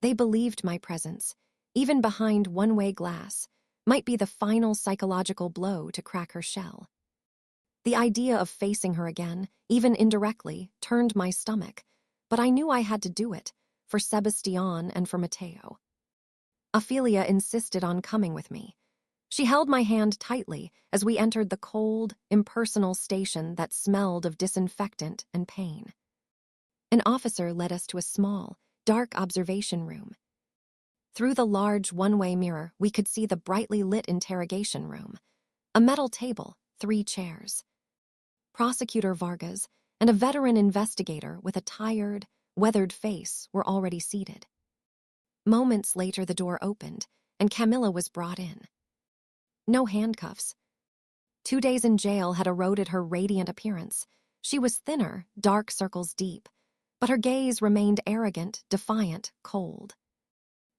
S1: They believed my presence, even behind one-way glass, might be the final psychological blow to crack her shell. The idea of facing her again, even indirectly, turned my stomach, but I knew I had to do it, for Sebastián and for Mateo. Ophelia insisted on coming with me. She held my hand tightly as we entered the cold, impersonal station that smelled of disinfectant and pain. An officer led us to a small, dark observation room. Through the large one-way mirror, we could see the brightly lit interrogation room. A metal table, 3 chairs. Prosecutor Vargas and a veteran investigator with a tired, weathered face were already seated. Moments later, the door opened, and Camilla was brought in. No handcuffs. 2 days in jail had eroded her radiant appearance. She was thinner, dark circles deep, but her gaze remained arrogant, defiant, cold.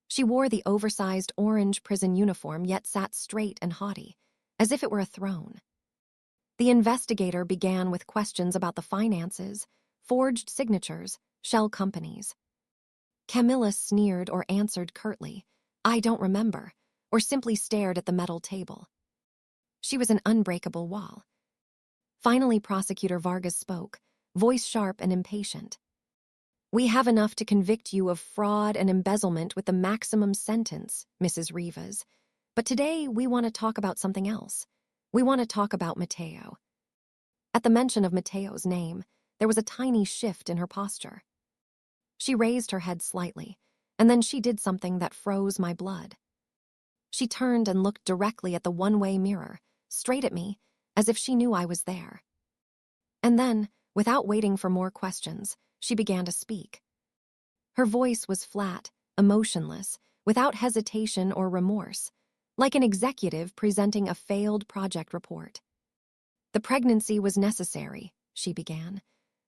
S1: She wore the oversized orange prison uniform, yet sat straight and haughty, as if it were a throne. The investigator began with questions about the finances, forged signatures, shell companies. Camilla sneered or answered curtly, "I don't remember," or simply stared at the metal table. She was an unbreakable wall. Finally, Prosecutor Vargas spoke, voice sharp and impatient. "We have enough to convict you of fraud and embezzlement with the maximum sentence, Mrs. Rivas. But today we want to talk about something else. We want to talk about Mateo." At the mention of Mateo's name, there was a tiny shift in her posture. She raised her head slightly, and then she did something that froze my blood. She turned and looked directly at the one-way mirror, straight at me, as if she knew I was there. And then, without waiting for more questions, she began to speak. Her voice was flat, emotionless, without hesitation or remorse, like an executive presenting a failed project report. "The pregnancy was necessary," she began.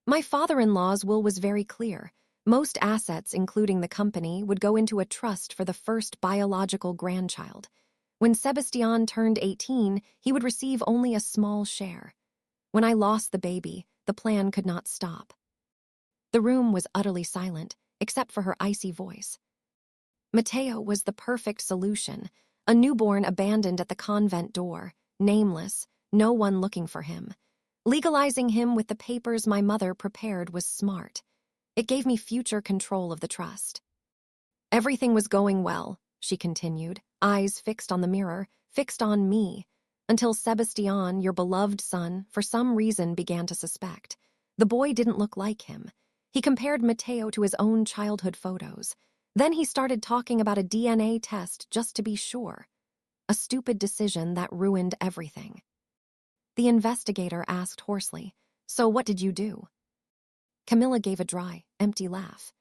S1: "My father-in-law's will was very clear. Most assets, including the company, would go into a trust for the first biological grandchild. When Sebastián turned 18, he would receive only a small share. When I lost the baby, the plan could not stop." The room was utterly silent, except for her icy voice. Mateo was the perfect solution, a newborn abandoned at the convent door, nameless, no one looking for him. Legalizing him with the papers my mother prepared was smart. It gave me future control of the trust. Everything was going well, she continued, eyes fixed on the mirror, fixed on me, until Sebastian, your beloved son, for some reason began to suspect. The boy didn't look like him. He compared Matteo to his own childhood photos. Then he started talking about a DNA test just to be sure. A stupid decision that ruined everything. The investigator asked hoarsely, "So what did you do?" Camilla gave a dry, empty laugh.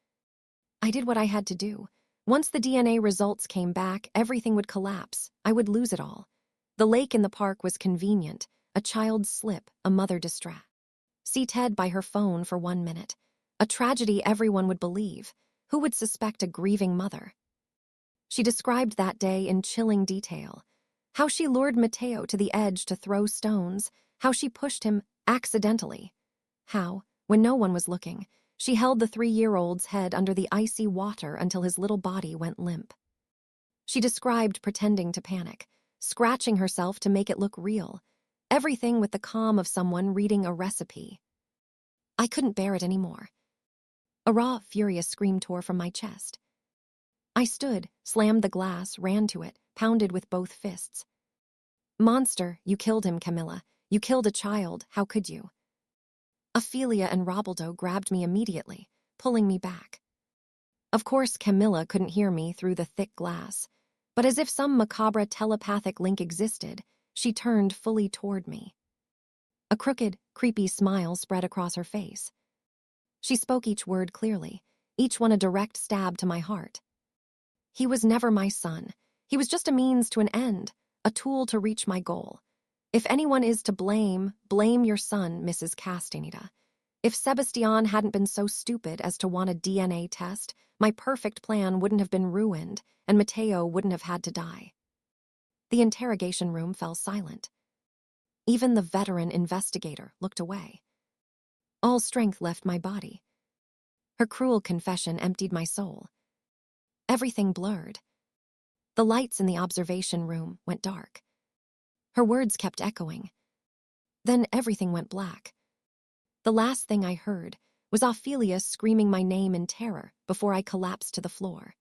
S1: "I did what I had to do. Once the DNA results came back, everything would collapse. I would lose it all. The lake in the park was convenient. A child's slip, a mother distraught. See Ted by her phone for 1 minute. A tragedy everyone would believe. Who would suspect a grieving mother?" She described that day in chilling detail. How she lured Matteo to the edge to throw stones. How she pushed him accidentally. How, when no one was looking, she held the 3-year-old's head under the icy water until his little body went limp. She described pretending to panic, scratching herself to make it look real, everything with the calm of someone reading a recipe. I couldn't bear it anymore. A raw, furious scream tore from my chest. I stood, slammed the glass, ran to it, pounded with both fists. "Monster, you killed him, Camilla. You killed a child, how could you?" Ophelia and Robaldo grabbed me immediately, pulling me back. Of course, Camilla couldn't hear me through the thick glass, but as if some macabre telepathic link existed, she turned fully toward me. A crooked, creepy smile spread across her face. She spoke each word clearly, each one a direct stab to my heart. "He was never my son. He was just a means to an end, a tool to reach my goal. If anyone is to blame, blame your son, Mrs. Castaneda. If Sebastian hadn't been so stupid as to want a DNA test, my perfect plan wouldn't have been ruined, and Matteo wouldn't have had to die." The interrogation room fell silent. Even the veteran investigator looked away. All strength left my body. Her cruel confession emptied my soul. Everything blurred. The lights in the observation room went dark. Her words kept echoing. Then everything went black. The last thing I heard was Ophelia screaming my name in terror before I collapsed to the floor.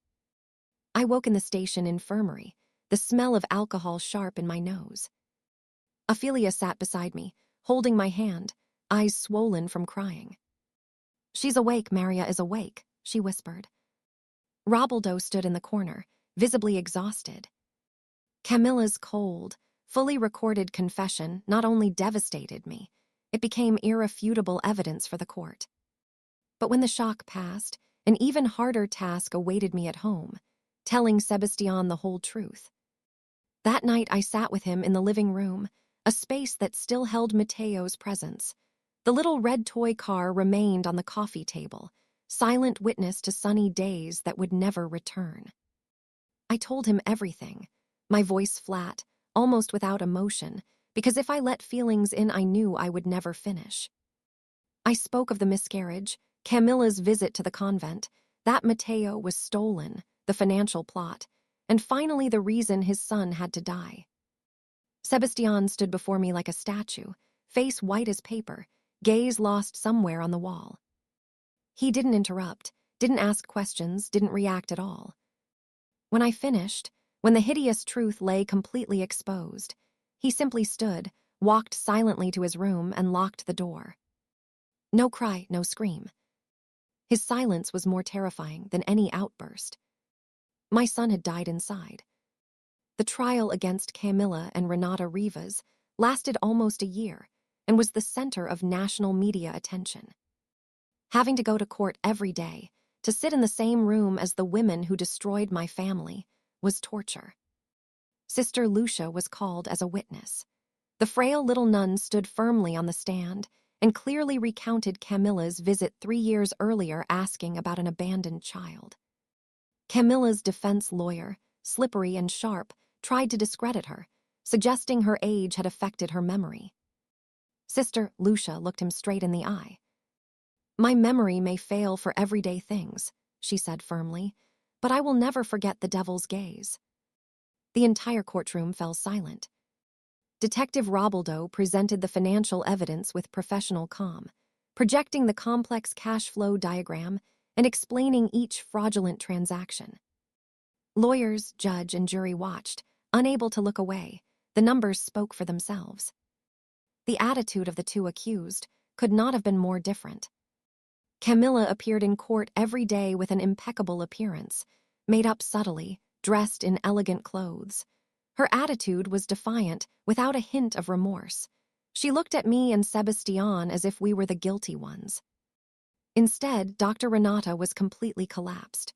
S1: I woke in the station infirmary, the smell of alcohol sharp in my nose. Ophelia sat beside me, holding my hand, eyes swollen from crying. "She's awake, Maria is awake," she whispered. Robaldo stood in the corner, visibly exhausted. Camilla's cold, fully recorded confession not only devastated me, it became irrefutable evidence for the court. But when the shock passed, an even harder task awaited me at home, telling Sebastian the whole truth. That night I sat with him in the living room, a space that still held Matteo's presence. The little red toy car remained on the coffee table, silent witness to sunny days that would never return. I told him everything, my voice flat, almost without emotion, because if I let feelings in, I knew I would never finish. I spoke of the miscarriage, Camilla's visit to the convent, that Matteo was stolen, the financial plot, and finally the reason his son had to die. Sebastian stood before me like a statue, face white as paper, gaze lost somewhere on the wall. He didn't interrupt, didn't ask questions, didn't react at all. When I finished, when the hideous truth lay completely exposed, he simply stood, walked silently to his room, and locked the door. No cry, no scream. His silence was more terrifying than any outburst. My son had died inside. The trial against Camilla and Renata Rivas lasted almost a year and was the center of national media attention. Having to go to court every day, to sit in the same room as the women who destroyed my family, was torture. Sister Lucia was called as a witness. The frail little nun stood firmly on the stand and clearly recounted Camilla's visit 3 years earlier asking about an abandoned child. Camilla's defense lawyer, slippery and sharp, tried to discredit her, suggesting her age had affected her memory. Sister Lucia looked him straight in the eye. "My memory may fail for everyday things," she said firmly, "but I will never forget the devil's gaze." The entire courtroom fell silent. Detective Robaldo presented the financial evidence with professional calm. projecting the complex cash flow diagram and explaining each fraudulent transaction. Lawyers, judge, and jury watched, unable to look away. The numbers spoke for themselves. The attitude of the two accused could not have been more different. Camilla appeared in court every day with an impeccable appearance, made up subtly, dressed in elegant clothes. Her attitude was defiant, without a hint of remorse. She looked at me and Sebastian as if we were the guilty ones. Instead, Dr. Renata was completely collapsed.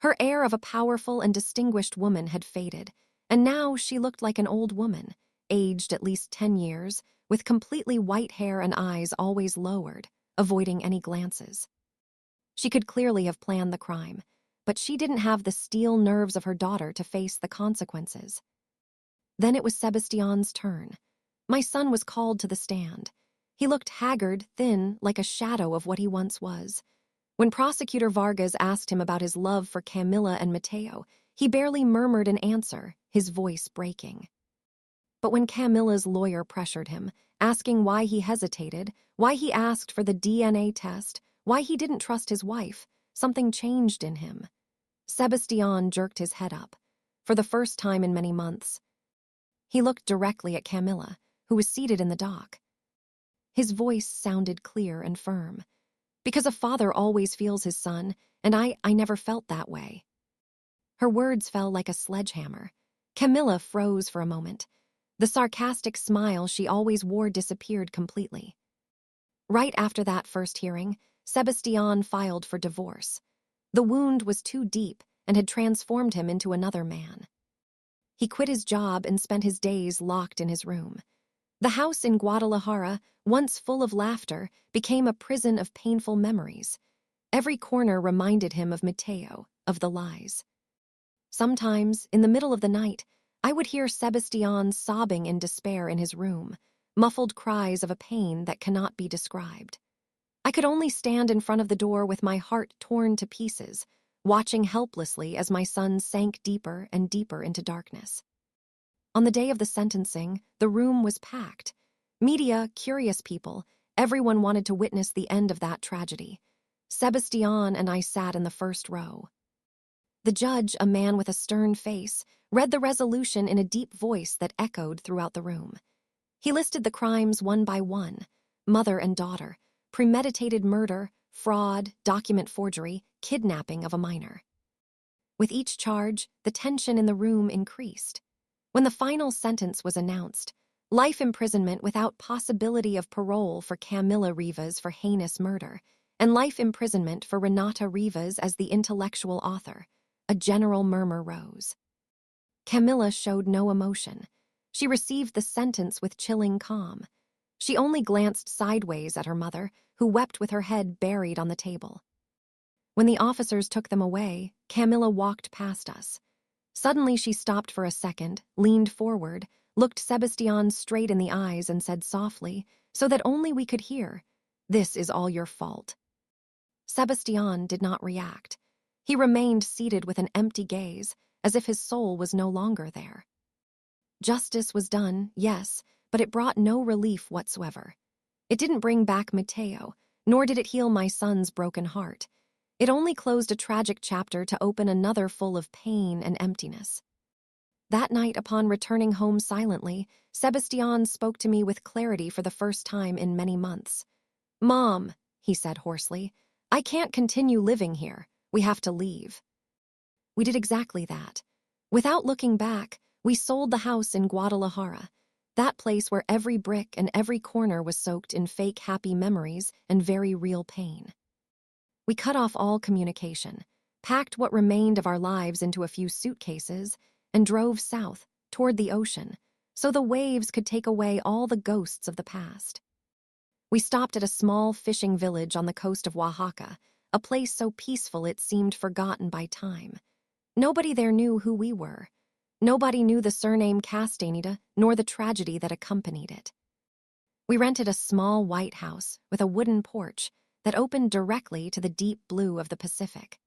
S1: Her air of a powerful and distinguished woman had faded, and now she looked like an old woman, aged at least 10 years, with completely white hair and eyes always lowered, avoiding any glances. She could clearly have planned the crime, but she didn't have the steel nerves of her daughter to face the consequences. Then it was Sebastian's turn. My son was called to the stand. He looked haggard, thin, like a shadow of what he once was. When Prosecutor Vargas asked him about his love for Camilla and Mateo, he barely murmured an answer, his voice breaking. But when Camilla's lawyer pressured him, asking why he hesitated, why he asked for the DNA test, why he didn't trust his wife, something changed in him. Sebastian jerked his head up. For the first time in many months, he looked directly at Camilla, who was seated in the dock. His voice sounded clear and firm. Because a father always feels his son, and I never felt that way. Her words fell like a sledgehammer. Camilla froze for a moment. The sarcastic smile she always wore disappeared completely. Right after that first hearing, Sebastian filed for divorce. The wound was too deep and had transformed him into another man. He quit his job and spent his days locked in his room. The house in Guadalajara, once full of laughter, became a prison of painful memories. Every corner reminded him of Mateo, of the lies. Sometimes, in the middle of the night, I would hear Sebastian sobbing in despair in his room, muffled cries of a pain that cannot be described. I could only stand in front of the door with my heart torn to pieces, watching helplessly as my son sank deeper and deeper into darkness. On the day of the sentencing, the room was packed. Media, curious people, everyone wanted to witness the end of that tragedy. Sebastian and I sat in the first row. The judge, a man with a stern face, read the resolution in a deep voice that echoed throughout the room. He listed the crimes one by one: mother and daughter, premeditated murder, fraud, document forgery, kidnapping of a minor. With each charge, the tension in the room increased. When the final sentence was announced, life imprisonment without possibility of parole for Camilla Rivas for heinous murder, and life imprisonment for Renata Rivas as the intellectual author, a general murmur rose. Camilla showed no emotion. She received the sentence with chilling calm. She only glanced sideways at her mother, who wept with her head buried on the table. When the officers took them away, Camilla walked past us. Suddenly she stopped for a second, leaned forward, looked Sebastian straight in the eyes and said softly, so that only we could hear, "This is all your fault." Sebastian did not react. He remained seated with an empty gaze, as if his soul was no longer there. Justice was done, yes, but it brought no relief whatsoever. It didn't bring back Mateo, nor did it heal my son's broken heart. It only closed a tragic chapter to open another full of pain and emptiness. That night, upon returning home silently, Sebastian spoke to me with clarity for the first time in many months. "Mom," he said hoarsely, "I can't continue living here. We have to leave." We did exactly that. Without looking back, we sold the house in Guadalajara, that place where every brick and every corner was soaked in fake happy memories and very real pain. We cut off all communication, packed what remained of our lives into a few suitcases, and drove south, toward the ocean, so the waves could take away all the ghosts of the past. We stopped at a small fishing village on the coast of Oaxaca, a place so peaceful it seemed forgotten by time. Nobody there knew who we were. Nobody knew the surname Castaneda, nor the tragedy that accompanied it. We rented a small white house with a wooden porch that opened directly to the deep blue of the Pacific.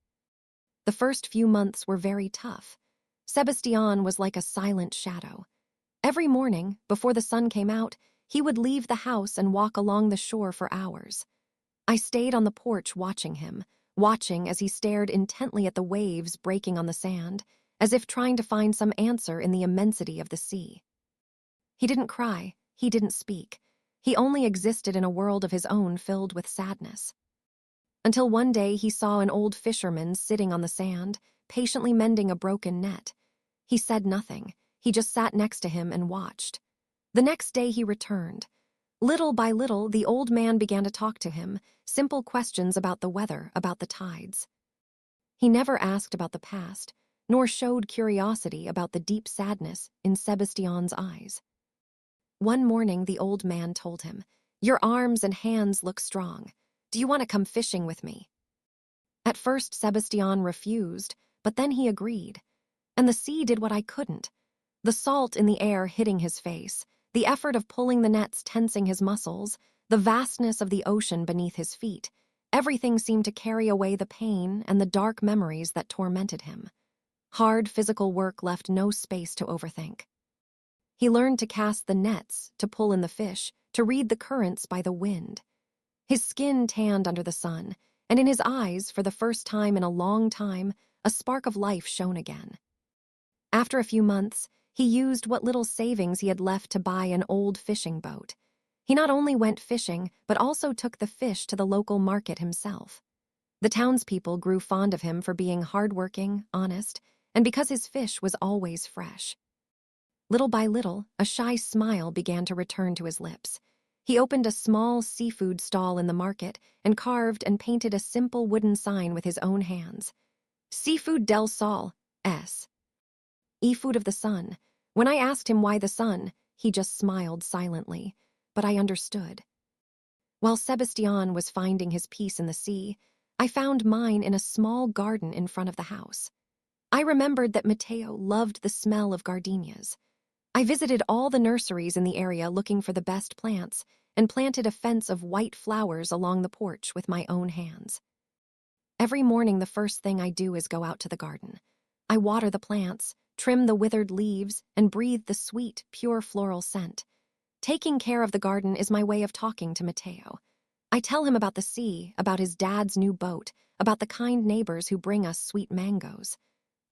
S1: The first few months were very tough. Sebastian was like a silent shadow. Every morning, before the sun came out, he would leave the house and walk along the shore for hours. I stayed on the porch watching him, watching as he stared intently at the waves breaking on the sand, as if trying to find some answer in the immensity of the sea. He didn't cry, he didn't speak. He only existed in a world of his own filled with sadness. Until one day he saw an old fisherman sitting on the sand, patiently mending a broken net. He said nothing, he just sat next to him and watched. The next day he returned. Little by little, the old man began to talk to him, simple questions about the weather, about the tides. He never asked about the past, nor showed curiosity about the deep sadness in Sebastian's eyes. One morning, the old man told him, "Your arms and hands look strong. Do you want to come fishing with me?" At first, Sebastian refused, but then he agreed. And the sea did what I couldn't. The salt in the air hitting his face, the effort of pulling the nets tensing his muscles, the vastness of the ocean beneath his feet, everything seemed to carry away the pain and the dark memories that tormented him. Hard physical work left no space to overthink. He learned to cast the nets, to pull in the fish, to read the currents by the wind. His skin tanned under the sun, and in his eyes, for the first time in a long time, a spark of life shone again. After a few months, he used what little savings he had left to buy an old fishing boat. He not only went fishing, but also took the fish to the local market himself. The townspeople grew fond of him for being hardworking, honest, and because his fish was always fresh. Little by little, a shy smile began to return to his lips. He opened a small seafood stall in the market and carved and painted a simple wooden sign with his own hands. Seafood del Sol, S. E-food of the sun. When I asked him why the sun, he just smiled silently, but I understood. While Sebastian was finding his peace in the sea, I found mine in a small garden in front of the house. I remembered that Matteo loved the smell of gardenias. I visited all the nurseries in the area looking for the best plants and planted a fence of white flowers along the porch with my own hands. Every morning, the first thing I do is go out to the garden. I water the plants, trim the withered leaves, and breathe the sweet, pure floral scent. Taking care of the garden is my way of talking to Matteo. I tell him about the sea, about his dad's new boat, about the kind neighbors who bring us sweet mangoes.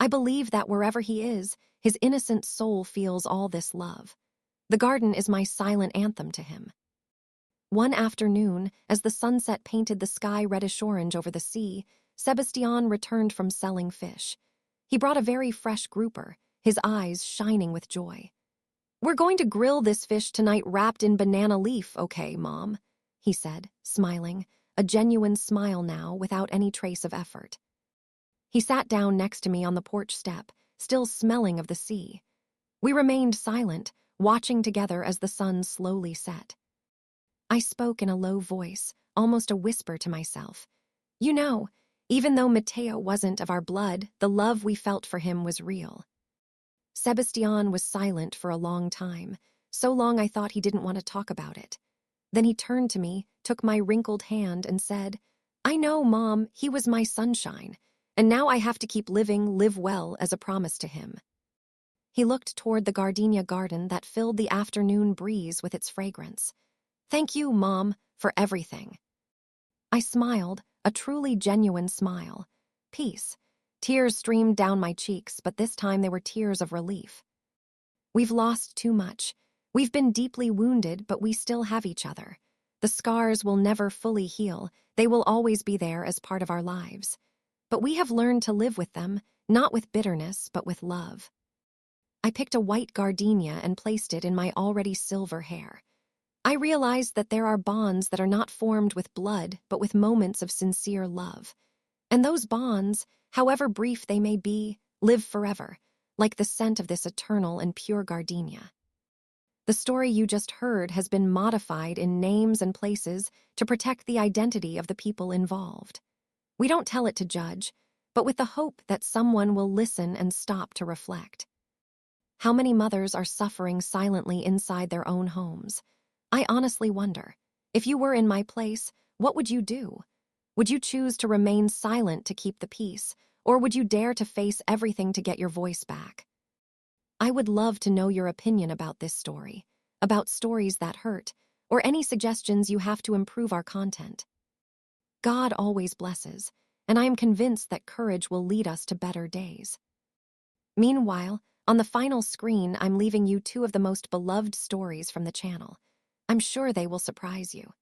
S1: I believe that wherever he is, his innocent soul feels all this love. The garden is my silent anthem to him. One afternoon, as the sunset painted the sky reddish-orange over the sea, Sebastian returned from selling fish. He brought a very fresh grouper, his eyes shining with joy. "We're going to grill this fish tonight wrapped in banana leaf, okay, Mom?" he said, smiling, a genuine smile now without any trace of effort. He sat down next to me on the porch step, still smelling of the sea. We remained silent, watching together as the sun slowly set. I spoke in a low voice, almost a whisper to myself. "You know, even though Matteo wasn't of our blood, the love we felt for him was real." Sebastian was silent for a long time, so long I thought he didn't want to talk about it. Then he turned to me, took my wrinkled hand, and said, "I know, Mom, he was my sunshine, and now I have to keep living, live well, as a promise to him." He looked toward the gardenia garden that filled the afternoon breeze with its fragrance. "Thank you, Mom, for everything." I smiled, a truly genuine smile. Peace. Tears streamed down my cheeks, but this time they were tears of relief. We've lost too much. We've been deeply wounded, but we still have each other. The scars will never fully heal. They will always be there as part of our lives. But we have learned to live with them, not with bitterness, but with love. I picked a white gardenia and placed it in my already silver hair. I realized that there are bonds that are not formed with blood, but with moments of sincere love. And those bonds, however brief they may be, live forever, like the scent of this eternal and pure gardenia. The story you just heard has been modified in names and places to protect the identity of the people involved. We don't tell it to judge, but with the hope that someone will listen and stop to reflect. How many mothers are suffering silently inside their own homes? I honestly wonder, if you were in my place, what would you do? Would you choose to remain silent to keep the peace, or would you dare to face everything to get your voice back? I would love to know your opinion about this story, about stories that hurt, or any suggestions you have to improve our content. God always blesses, and I am convinced that courage will lead us to better days. Meanwhile, on the final screen, I'm leaving you two of the most beloved stories from the channel. I'm sure they will surprise you.